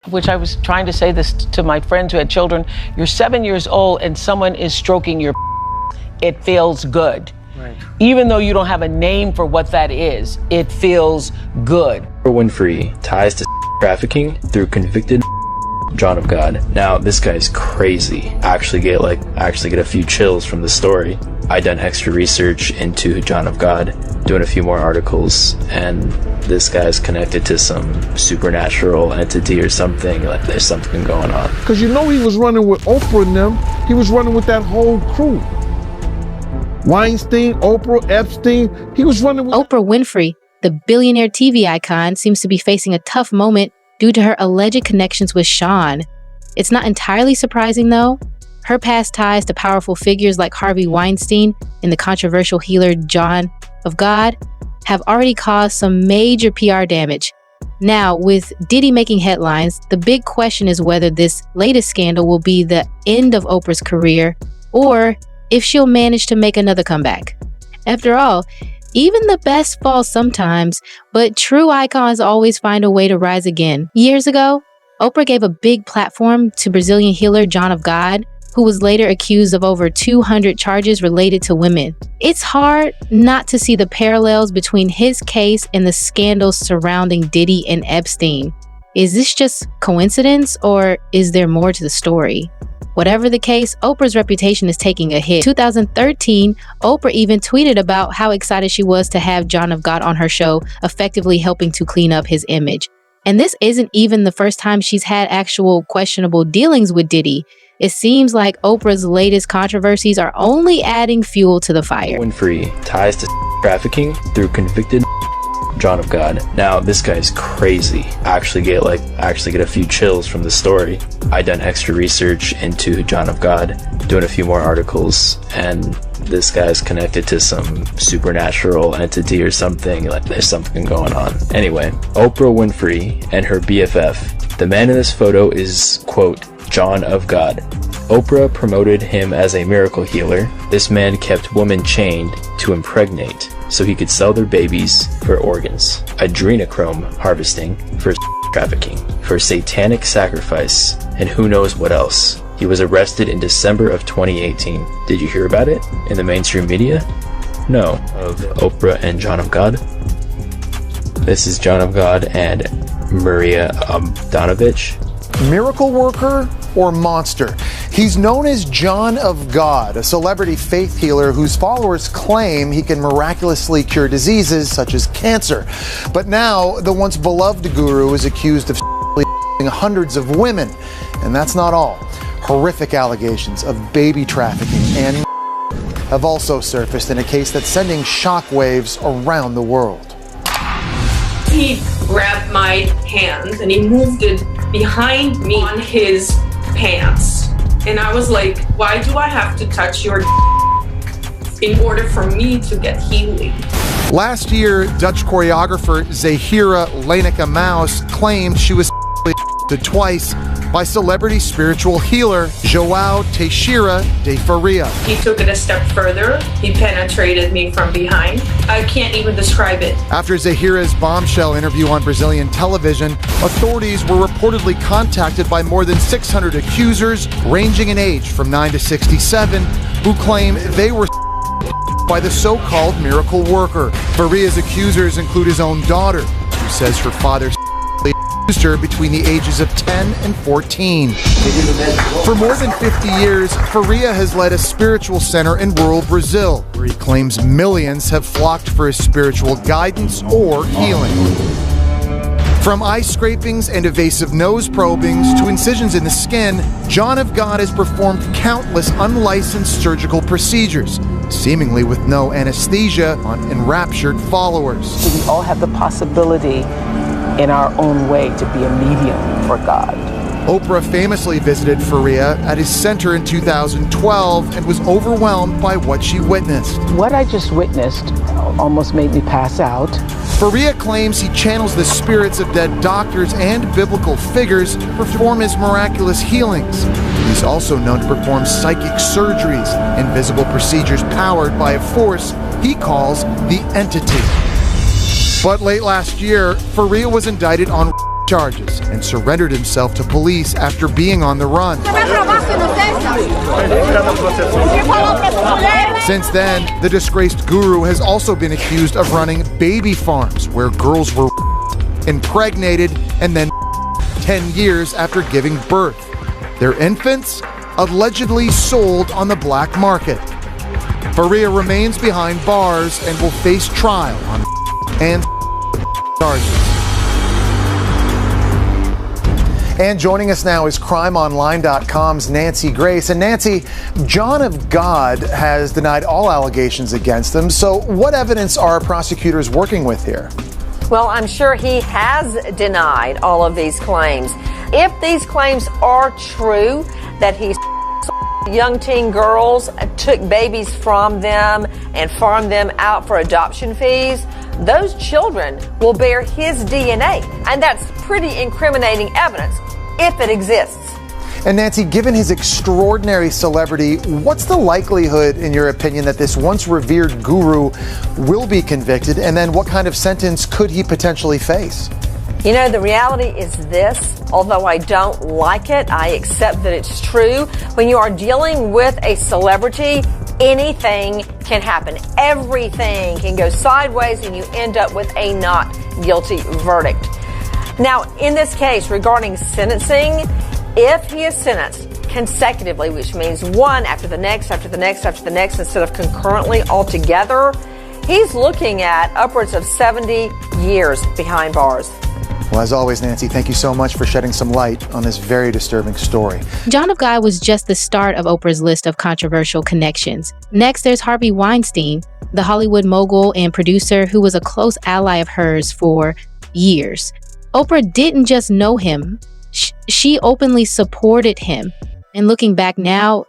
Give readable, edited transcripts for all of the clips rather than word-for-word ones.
which I was trying to say this to my friends who had children. You're 7 years old and someone is stroking your it feels good. Right. Even though you don't have a name for what that is, it feels good. Oprah Winfrey ties to trafficking through convicted John of God. Now, this guy's crazy. Actually get a few chills from the story. I done extra research into John of God, doing a few more articles, and this guy's connected to some supernatural entity or something. Like there's something going on. Because you know he was running with Oprah and them. He was running with that whole crew. Weinstein, Oprah, Epstein. He was running with Oprah Winfrey, the billionaire TV icon, seems to be facing a tough moment due to her alleged connections with Sean. It's not entirely surprising, though. Her past ties to powerful figures like Harvey Weinstein and the controversial healer John of God have already caused some major PR damage. Now, with Diddy making headlines, the big question is whether this latest scandal will be the end of Oprah's career or if she'll manage to make another comeback. After all, even the best fall sometimes, but true icons always find a way to rise again. Years ago, Oprah gave a big platform to Brazilian healer John of God, who was later accused of over 200 charges related to women. It's hard not to see the parallels between his case and the scandals surrounding Diddy and Epstein. Is this just coincidence, or is there more to the story? Whatever the case, Oprah's reputation is taking a hit. In 2013, Oprah even tweeted about how excited she was to have John of God on her show, effectively helping to clean up his image. And this isn't even the first time she's had actual questionable dealings with Diddy. It seems like Oprah's latest controversies are only adding fuel to the fire. Winfrey ties to trafficking through convicted John of God. Now, this guy's crazy. Actually get a few chills from the story. I done extra research into John of God, doing a few more articles, and this guy's connected to some supernatural entity or something. Like there's something going on. Anyway, Oprah Winfrey and her BFF. The man in this photo is, quote, John of God. Oprah promoted him as a miracle healer. This man kept women chained to impregnate so he could sell their babies for organs, adrenochrome harvesting for trafficking, for satanic sacrifice, and who knows what else. He was arrested in December of 2018. Did you hear about it in the mainstream media? No. Of Oprah and John of God. This is John of God and Maria Abdonovich. Miracle worker or monster? He's known as John of God, a celebrity faith healer whose followers claim he can miraculously cure diseases such as cancer. But now, the once beloved guru is accused of hundreds of women. And that's not all. Horrific allegations of baby trafficking and have also surfaced in a case that's sending shockwaves around the world. He grabbed my hands and he moved it behind me on his pants. And I was like, why do I have to touch your in order for me to get healing? Last year, Dutch choreographer Zahira Leineke Maus claimed she was twice by celebrity spiritual healer João Teixeira de Faria. He took it a step further. He penetrated me from behind. I can't even describe it. After Zahira's bombshell interview on Brazilian television, authorities were reportedly contacted by more than 600 accusers, ranging in age from 9 to 67, who claim they were by the so-called miracle worker. Faria's accusers include his own daughter, who says her father used her between the ages of 10 and 14. For more than 50 years, Faria has led a spiritual center in rural Brazil, where he claims millions have flocked for his spiritual guidance or healing. From eye scrapings and evasive nose probings to incisions in the skin, John of God has performed countless unlicensed surgical procedures, seemingly with no anesthesia on enraptured followers. We all have the possibility in our own way to be a medium for God. Oprah famously visited Faria at his center in 2012 and was overwhelmed by what she witnessed. What I just witnessed almost made me pass out. Faria claims he channels the spirits of dead doctors and biblical figures to perform his miraculous healings. He's also known to perform psychic surgeries, invisible procedures powered by a force he calls the entity. But late last year, Faria was indicted on charges and surrendered himself to police after being on the run. Since then, the disgraced guru has also been accused of running baby farms where girls were impregnated and then 10 years after giving birth. Their infants allegedly sold on the black market. Faria remains behind bars and will face trial on and charges. And joining us now is crimeonline.com's Nancy Grace. And Nancy, John of God has denied all allegations against him. So what evidence are prosecutors working with here? Well, I'm sure he has denied all of these claims. If these claims are true, that he young teen girls, took babies from them and farmed them out for adoption fees, those children will bear his DNA. And that's pretty incriminating evidence, if it exists. And Nancy, given his extraordinary celebrity, what's the likelihood, in your opinion, that this once revered guru will be convicted? And then what kind of sentence could he potentially face? You know, the reality is this, although I don't like it, I accept that it's true. When you are dealing with a celebrity, anything can happen. Everything can go sideways and you end up with a not guilty verdict. Now, in this case, regarding sentencing, if he is sentenced consecutively, which means one after the next, after the next, after the next, instead of concurrently altogether, he's looking at upwards of 70 years behind bars. Well, as always, Nancy, thank you so much for shedding some light on this very disturbing story. John of God was just the start of Oprah's list of controversial connections. Next, there's Harvey Weinstein, the Hollywood mogul and producer who was a close ally of hers for years. Oprah didn't just know him, she openly supported him. And looking back now,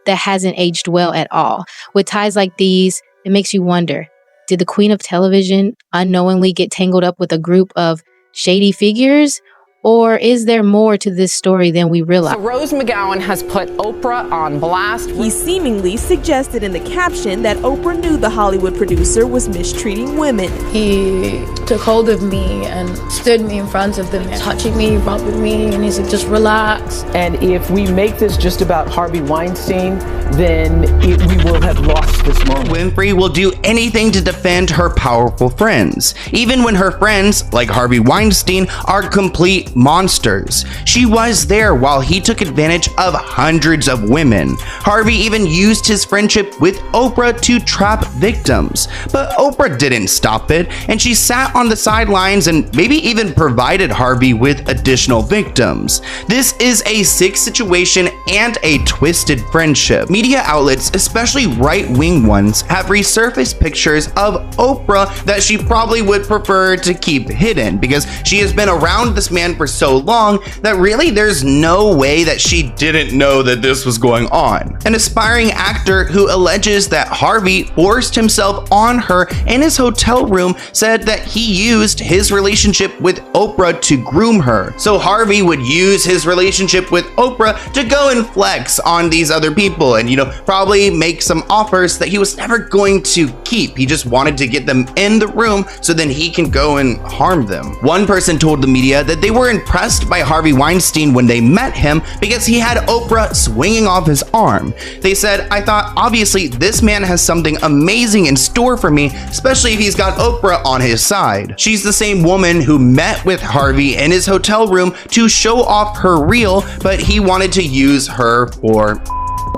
that hasn't aged well at all. With ties like these, it makes you wonder, did the queen of television unknowingly get tangled up with a group of shady figures? Or is there more to this story than we realize? So Rose McGowan has put Oprah on blast. He seemingly suggested in the caption that Oprah knew the Hollywood producer was mistreating women. He took hold of me and stood me in front of them, touching me, rubbing me, and he said, just relax. And if we make this just about Harvey Weinstein, then we will have lost this moment. Winfrey will do anything to defend her powerful friends, even when her friends, like Harvey Weinstein, are complete monsters. She was there while he took advantage of hundreds of women. Harvey even used his friendship with Oprah to trap victims. But Oprah didn't stop it, and she sat on the sidelines and maybe even provided Harvey with additional victims. This is a sick situation and a twisted friendship. Media outlets, especially right-wing ones, have resurfaced pictures of Oprah that she probably would prefer to keep hidden because she has been around this man for so long that really there's no way that she didn't know that this was going on. An aspiring actor who alleges that Harvey forced himself on her in his hotel room said that he used his relationship with Oprah to groom her. So Harvey would use his relationship with Oprah to go and flex on these other people and, probably make some offers that he was never going to keep. He just wanted to get them in the room so then he can go and harm them. One person told the media that they were impressed by Harvey Weinstein when they met him because he had Oprah swinging off his arm. They said, I thought obviously this man has something amazing in store for me, especially if he's got Oprah on his side. She's the same woman who met with Harvey in his hotel room to show off her reel, but he wanted to use her for...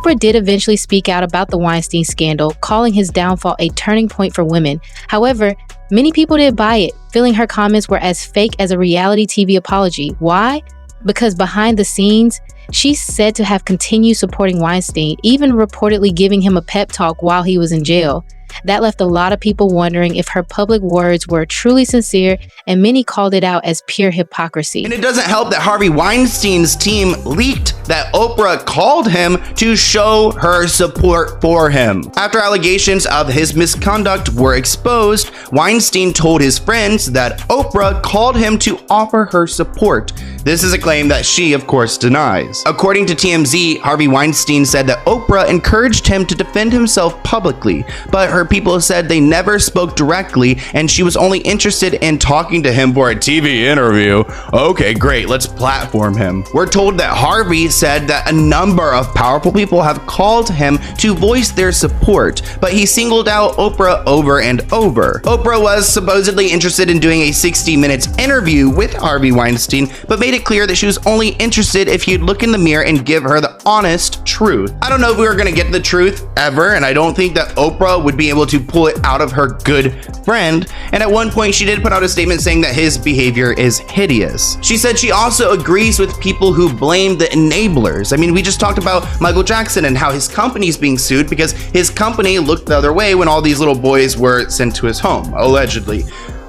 Oprah did eventually speak out about the Weinstein scandal, calling his downfall a turning point for women. However, many people didn't buy it, feeling her comments were as fake as a reality TV apology. Why? Because behind the scenes, she's said to have continued supporting Weinstein, even reportedly giving him a pep talk while he was in jail. That left a lot of people wondering if her public words were truly sincere, and many called it out as pure hypocrisy. And it doesn't help that Harvey Weinstein's team leaked that Oprah called him to show her support for him. After allegations of his misconduct were exposed, Weinstein told his friends that Oprah called him to offer her support. This is a claim that she, of course, denies. According to TMZ, Harvey Weinstein said that Oprah encouraged him to defend himself publicly, but her people said they never spoke directly and she was only interested in talking to him for a TV interview. Okay, great, let's platform him. We're told that Harvey said that a number of powerful people have called him to voice their support, but he singled out Oprah over and over. Oprah was supposedly interested in doing a 60 minutes interview with Harvey Weinstein, but made it clear that she was only interested if he'd look in the mirror and give her the honest truth. I don't know if we were gonna get the truth ever, and I don't think that Oprah would be able to pull it out of her good friend. And at one point, she did put out a statement saying that his behavior is hideous. She said she also agrees with people who blame the enablers. I mean, we just talked about Michael Jackson and how his company's being sued because his company looked the other way when all these little boys were sent to his home, allegedly.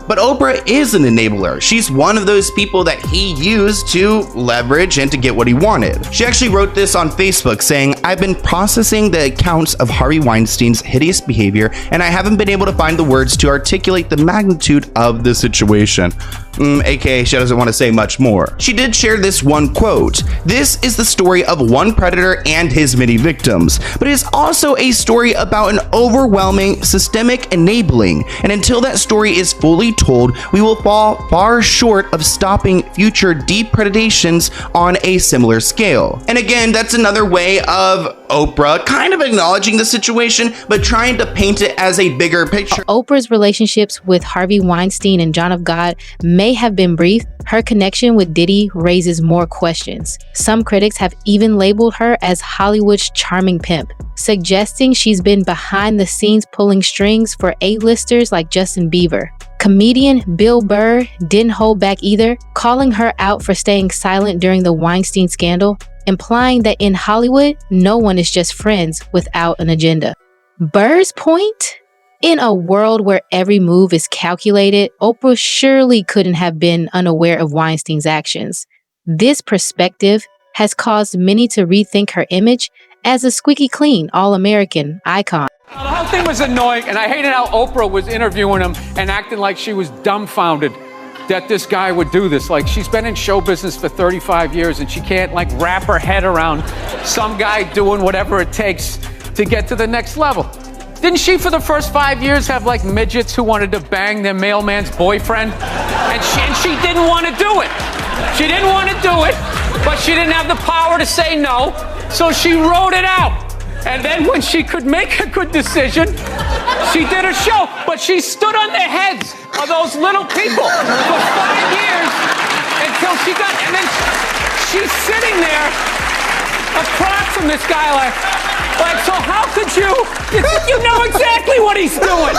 But Oprah is an enabler. She's one of those people that he used to leverage and to get what he wanted. She actually wrote this on Facebook saying, "I've been processing the accounts of Harvey Weinstein's hideous behavior, and I haven't been able to find the words to articulate the magnitude of the situation." AKA, she doesn't want to say much more. She did share this one quote: "This is the story of one predator and his many victims, but it is also a story about an overwhelming systemic enabling, and until that story is fully told, we will fall far short of stopping future depredations on a similar scale." And again, that's another way of Oprah kind of acknowledging the situation, but trying to paint it as a bigger picture. Oprah's relationships with Harvey Weinstein and John of God may have been brief. Her connection with Diddy raises more questions. Some critics have even labeled her as Hollywood's charming pimp, suggesting she's been behind the scenes pulling strings for A-listers like Justin Bieber. Comedian Bill Burr didn't hold back either, calling her out for staying silent during the Weinstein scandal, implying that in Hollywood, no one is just friends without an agenda. Burr's point? In a world where every move is calculated, Oprah surely couldn't have been unaware of Weinstein's actions. This perspective has caused many to rethink her image as a squeaky clean, all-American icon. The whole thing was annoying, and I hated how Oprah was interviewing him and acting like she was dumbfounded that this guy would do this. Like, she's been in show business for 35 years, and she can't, like, wrap her head around some guy doing whatever it takes to get to the next level. Didn't she, for the first 5 years, have, like, midgets who wanted to bang their mailman's boyfriend? And she didn't want to do it. She didn't want to do it, but she didn't have the power to say no, so she wrote it out. And then when she could make a good decision, she did a show. But she stood on the heads of those little people for 5 years until she got, and then she's sitting there across from this guy like, so how could you know exactly what he's doing.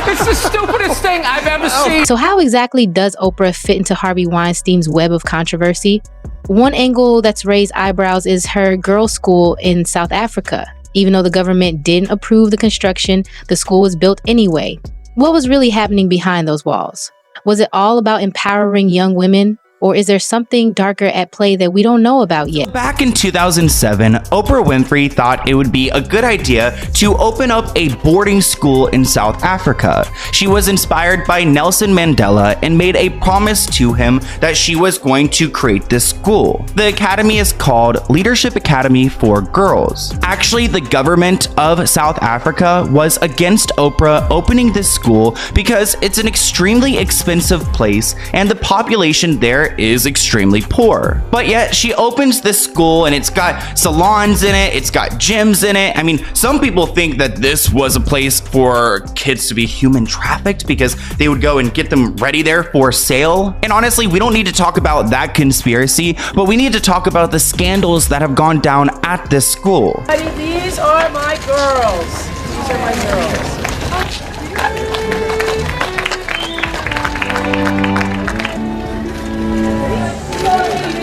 It's the stupidest thing I've ever seen. So how exactly does Oprah fit into Harvey Weinstein's web of controversy? One angle that's raised eyebrows is her girls' school in South Africa. Even though the government didn't approve the construction, the school was built anyway. What was really happening behind those walls? Was it all about empowering young women? Or is there something darker at play that we don't know about yet? Back in 2007, Oprah Winfrey thought it would be a good idea to open up a boarding school in South Africa. She was inspired by Nelson Mandela and made a promise to him that she was going to create this school. The academy is called Leadership Academy for Girls. Actually, the government of South Africa was against Oprah opening this school because it's an extremely expensive place and the population there is extremely poor. But yet she opens this school and it's got salons in it, it's got gyms in it. I mean, some people think that this was a place for kids to be human trafficked because they would go and get them ready there for sale. And honestly, we don't need to talk about that conspiracy, but we need to talk about the scandals that have gone down at this school. These are my girls. These are my girls.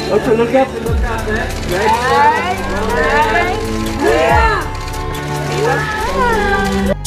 Oprah, look up and look out there. Right. Yeah.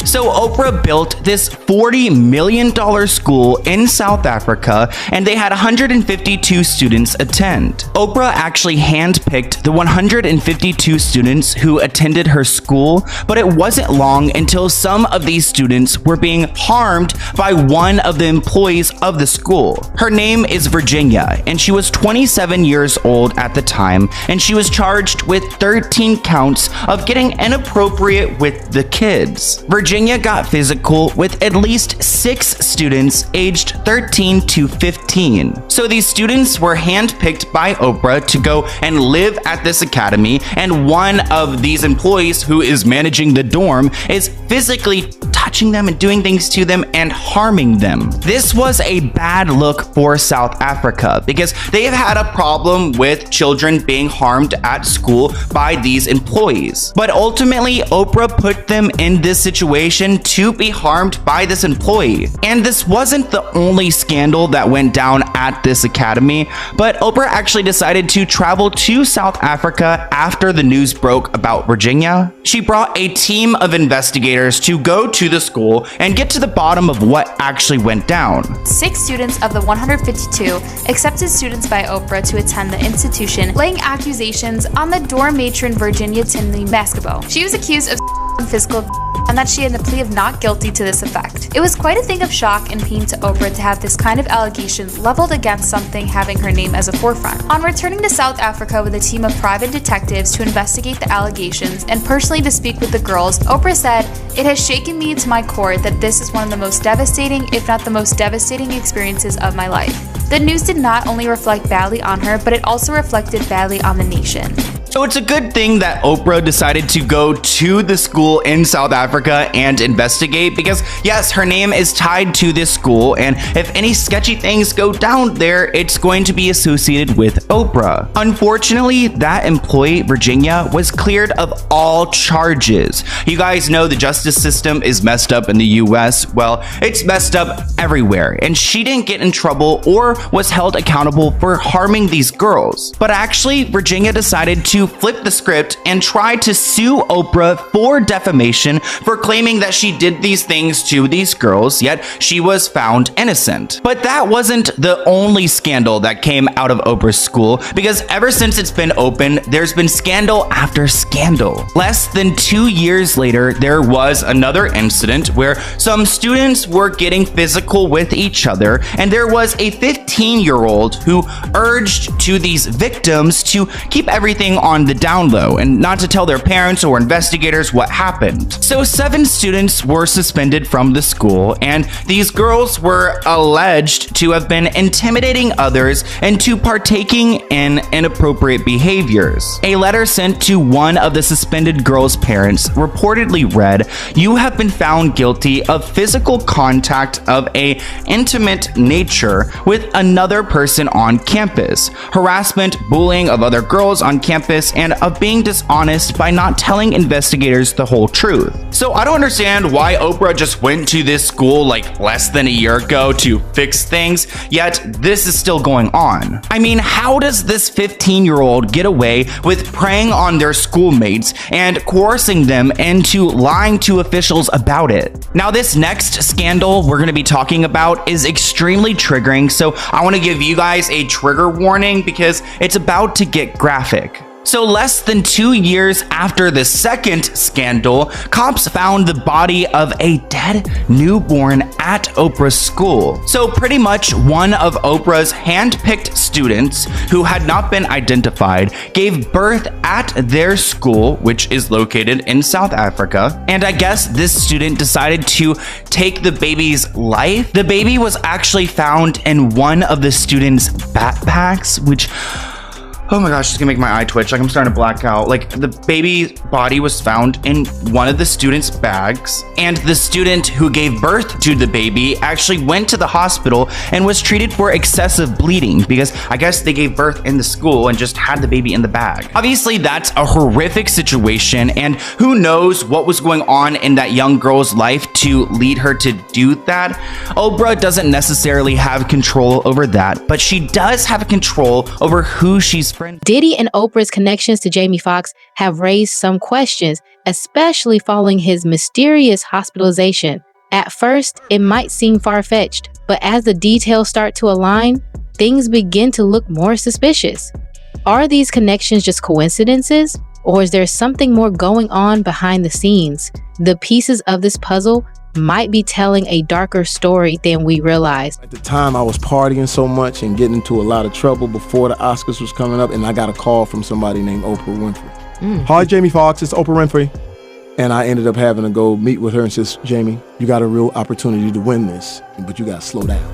So Oprah built this $40 million school in South Africa, and they had 152 students attend. Oprah actually handpicked the 152 students who attended her school, but it wasn't long until some of these students were being harmed by one of the employees of the school. Her name is Virginia, and she was 27 years old at the time, and she was charged with 13 counts of getting inappropriate with the kids. Virginia got physical with at least 6 students aged 13 to 15. So these students were handpicked by Oprah to go and live at this academy, and one of these employees who is managing the dorm is physically touching them and doing things to them and harming them. This was a bad look for South Africa because they have had a problem with children being harmed at school by these employees. But ultimately, Oprah put them in this situation to be harmed by this employee. And this wasn't the only scandal that went down at this academy, but Oprah actually decided to travel to South Africa after the news broke about Virginia. She brought a team of investigators to go to the school and get to the bottom of what actually went down. 6 students of the 152 accepted students by Oprah to attend the institution, laying accusations on the dorm matron Virginia Tinley Basketball. She was accused of physical and that she had a plea of not guilty to this effect. It was quite a thing of shock and pain to Oprah to have this kind of allegation leveled against something having her name as a forefront. On returning to South Africa with a team of private detectives to investigate the allegations and personally to speak with the girls, Oprah said, "It has shaken me to my core that this is one of the most devastating, if not the most devastating experiences of my life." The news did not only reflect badly on her, but it also reflected badly on the nation. So it's a good thing that Oprah decided to go to the school in South Africa and investigate because, yes, her name is tied to this school, and if any sketchy things go down there, it's going to be associated with Oprah. Unfortunately, that employee, Virginia, was cleared of all charges. You guys know the justice system is messed up in the US. Well, it's messed up everywhere, and she didn't get in trouble or was held accountable for harming these girls. But actually, Virginia decided to flip the script and try to sue Oprah for defamation for claiming that she did these things to these girls, yet she was found innocent. But that wasn't the only scandal that came out of Oprah's school, because ever since it's been open, there's been scandal after scandal. Less than 2 years later, there was another incident where some students were getting physical with each other, and there was a 15-year-old who urged to these victims to keep everything on the down low and not to tell their parents or investigators what happened. So 7 students were suspended from the school, and these girls were alleged to have been intimidating others into partaking in inappropriate behaviors. A letter sent to one of the suspended girls' parents reportedly read, "You have been found guilty of physical contact of an intimate nature with another person on campus, harassment, bullying of other girls on campus, and of being dishonest by not telling investigators the whole truth." So I don't understand why Oprah just went to this school like less than a year ago to fix things, yet this is still going on. I mean, how does this 15-year-old get away with preying on their schoolmates and coercing them into lying to officials about it? Now, this next scandal we're going to be talking about is extremely triggering, so I want to give you guys a trigger warning because it's about to get graphic. So less than 2 years after the second scandal, cops found the body of a dead newborn at Oprah's school. So pretty much one of Oprah's handpicked students who had not been identified gave birth at their school, which is located in South Africa. And I guess this student decided to take the baby's life. The baby was actually found in one of the student's backpacks, which... oh my gosh, it's gonna make my eye twitch. Like, I'm starting to black out. Like, the baby's body was found in one of the student's bags, and the student who gave birth to the baby actually went to the hospital and was treated for excessive bleeding because I guess they gave birth in the school and just had the baby in the bag. Obviously, that's a horrific situation, and who knows what was going on in that young girl's life to lead her to do that. Oprah doesn't necessarily have control over that, but she does have control over who she's friend. Diddy and Oprah's connections to Jamie Foxx have raised some questions, especially following his mysterious hospitalization. At first, it might seem far-fetched, but as the details start to align, things begin to look more suspicious. Are these connections just coincidences, or is there something more going on behind the scenes? The pieces of this puzzle might be telling a darker story than we realize. At the time, I was partying so much and getting into a lot of trouble before the Oscars was coming up, and I got a call from somebody named Oprah Winfrey. Hi, Jamie Foxx, it's Oprah Winfrey. And I ended up having to go meet with her and says, Jamie, you got a real opportunity to win this, but you got to slow down.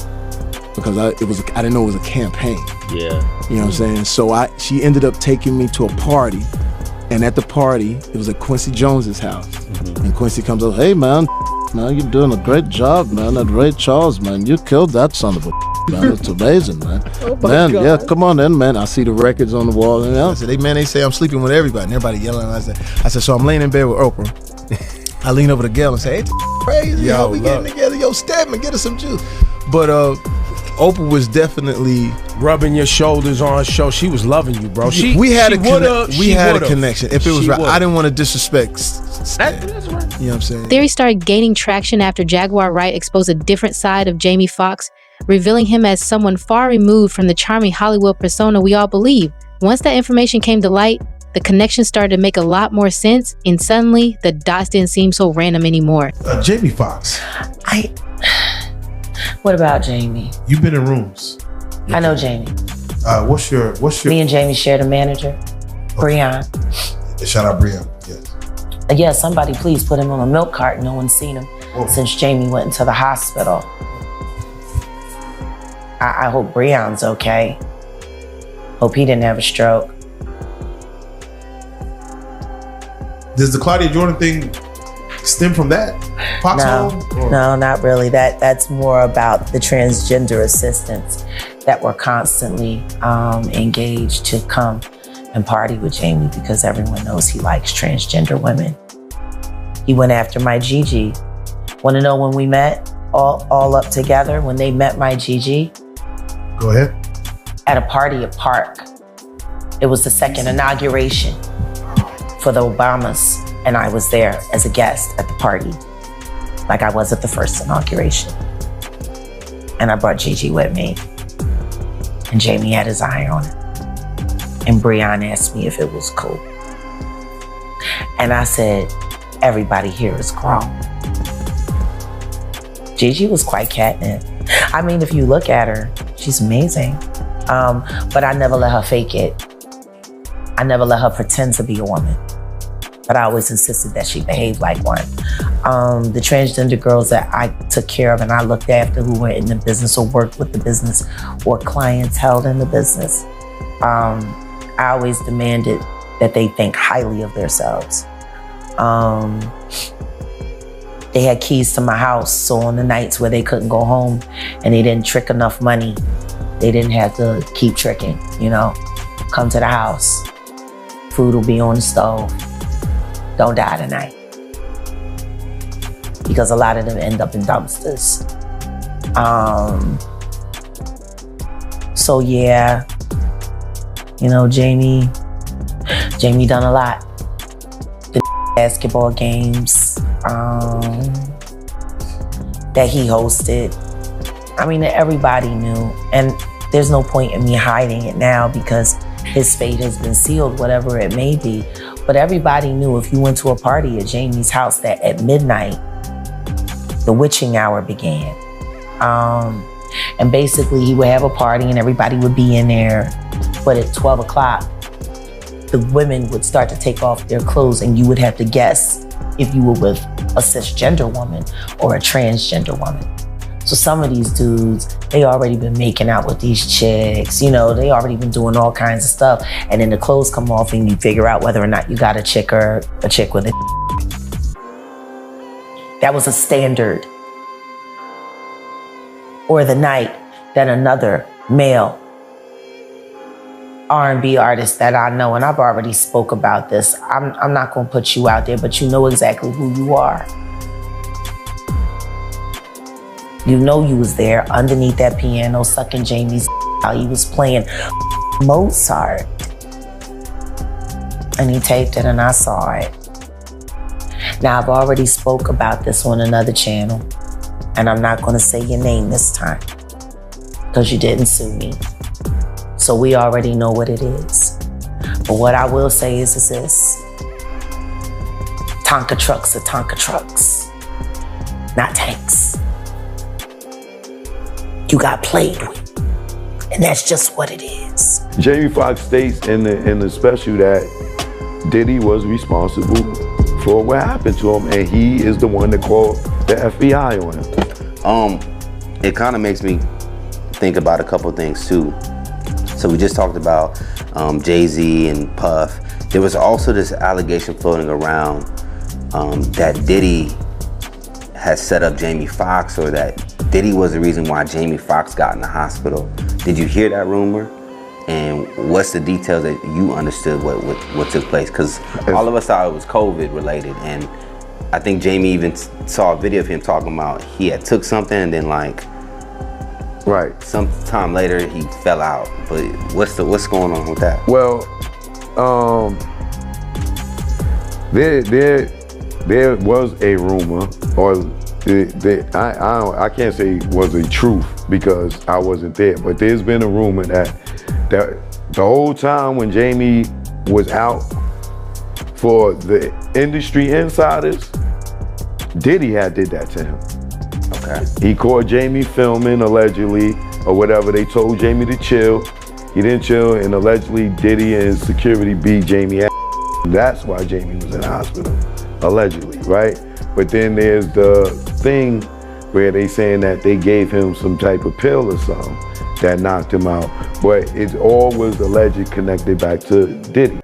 Because I didn't know it was a campaign. Yeah. You know what I'm saying? So she ended up taking me to a party. And at the party, it was at Quincy Jones's house. And Quincy comes up, hey man, you're doing a great job, man. That Ray Charles, man, you killed that son of a man. It's amazing, man. Oh my man, God. yeah, come on in, man. I see the records on the wall. And I said, hey man, they say I'm sleeping with everybody. And everybody yelling. I said, so I'm laying in bed with Oprah. I lean over to Gail and say, hey, crazy, yo, we getting together. Yo, Stedman, get us some juice. But Oprah was definitely rubbing your shoulders on her show. She was loving you, bro. We had a connection. If it was right, I didn't want to disrespect. That's right. You know what I'm saying? Theories started gaining traction after Jaguar Wright exposed a different side of Jamie Foxx, revealing him as someone far removed from the charming Hollywood persona we all believe. Once that information came to light, the connection started to make a lot more sense, and suddenly the dots didn't seem so random anymore. Jamie Foxx. What about Jamie? You've been in rooms. I know Jamie. What's your? Me and Jamie shared a manager, Breon. Shout out Breon. Yes. Yeah, somebody please put him on a milk cart. No one's seen him since Jamie went into the hospital. I hope Breon's okay. Hope he didn't have a stroke. Does the Claudia Jordan thing stem from that? No, not really. That's more about the transgender assistants that were constantly engaged to come and party with Jamie because everyone knows he likes transgender women. He went after my Gigi. Want to know when we met all up together? When they met my Gigi? Go ahead. At a party at Park. It was the second inauguration for the Obamas, and I was there as a guest at the party, like I was at the first inauguration. And I brought Gigi with me, and Jamie had his eye on it. And Breon asked me if it was cool. And I said, everybody here is grown. Gigi was quite catnip. I mean, if you look at her, she's amazing. But I never let her fake it. I never let her pretend to be a woman. But I always insisted that she behaved like one. The transgender girls that I took care of and I looked after who were in the business or worked with the business or clients held in the business, I always demanded that they think highly of themselves. They had keys to my house, so on the nights where they couldn't go home and they didn't trick enough money, they didn't have to keep tricking, you know? Come to the house. Food will be on the stove. Don't die tonight. Because a lot of them end up in dumpsters. So yeah, you know, Jamie done a lot. The basketball games that he hosted. I mean, everybody knew, and there's no point in me hiding it now because his fate has been sealed, whatever it may be. But everybody knew if you went to a party at Jamie's house that at midnight, the witching hour began. And basically he would have a party and everybody would be in there. But at 12 o'clock, the women would start to take off their clothes and you would have to guess if you were with a cisgender woman or a transgender woman. So some of these dudes, they already been making out with these chicks, you know, they already been doing all kinds of stuff. And then the clothes come off and you figure out whether or not you got a chick or a chick with it. That was a standard. Or the night that another male R&B artist that I know, and I've already spoke about this, I'm not gonna put you out there, but you know exactly who you are. You know you was there underneath that piano sucking Jamie's while he was playing Mozart. and he taped it and I saw it. Now, I've already spoke about this on another channel, and I'm not gonna say your name this time because you didn't sue me. So we already know what it is. But what I will say is this. Tonka trucks are Tonka trucks, not tanks. You got played with, and that's just what it is. Jamie Foxx states in the special that Diddy was responsible for what happened to him, and he is the one that called the FBI on him. It kind of makes me think about a couple things too. So we just talked about Jay-Z and Puff. There was also this allegation floating around that Diddy had set up Jamie Foxx, or that Diddy was the reason why Jamie Foxx got in the hospital. Did you hear that rumor? And what's the details that you understood what took place? Because all of us thought it was COVID related, and I think Jamie even saw a video of him talking about he had took something and then some time later he fell out. But what's going on with that? Well, there was a rumor, or I can't say it was a truth because I wasn't there, but there's been a rumor that the whole time when Jamie was out, for the industry insiders, Diddy had did that to him. Okay. He caught Jamie filming, allegedly, or whatever. They told Jamie to chill. He didn't chill, and allegedly Diddy and security beat Jamie ass. That's why Jamie was in the hospital, allegedly, right? But then there's the thing where they saying that they gave him some type of pill or something that knocked him out. But it all was alleged connected back to Diddy.